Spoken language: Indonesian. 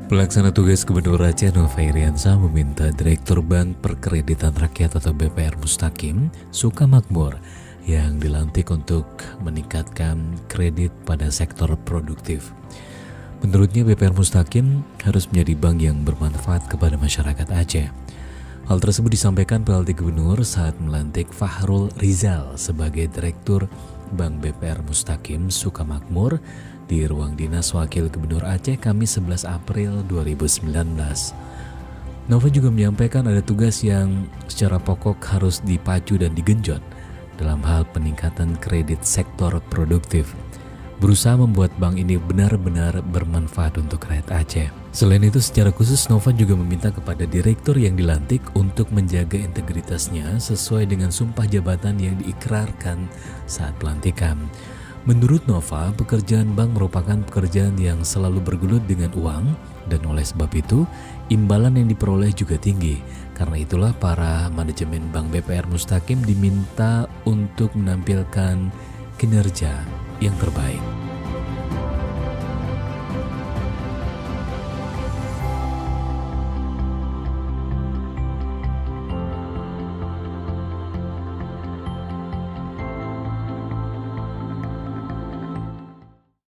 Pelaksana tugas Gubernur Aceh Nova Iriansyah meminta Direktur Bank Perkreditan Rakyat atau BPR Mustaqim, Sukamakmur, yang dilantik untuk meningkatkan kredit pada sektor produktif. Menurutnya BPR Mustaqim harus menjadi bank yang bermanfaat kepada masyarakat Aceh. Hal tersebut disampaikan PLT Gubernur saat melantik Fahrul Rizal sebagai Direktur Bank BPR Mustaqim Sukamakmur di ruang dinas Wakil Gubernur Aceh Kamis 11 April 2019. Nova juga menyampaikan ada tugas yang secara pokok harus dipacu dan digenjot dalam hal peningkatan kredit sektor produktif, berusaha membuat bank ini benar-benar bermanfaat untuk rakyat Aceh. Selain itu, secara khusus Nova juga meminta kepada direktur yang dilantik untuk menjaga integritasnya sesuai dengan sumpah jabatan yang diikrarkan saat pelantikan. Menurut Nova, pekerjaan bank merupakan pekerjaan yang selalu bergelut dengan uang, dan oleh sebab itu, imbalan yang diperoleh juga tinggi. Karena itulah para manajemen Bank BPR Mustaqim diminta untuk menampilkan kinerja yang terbaik.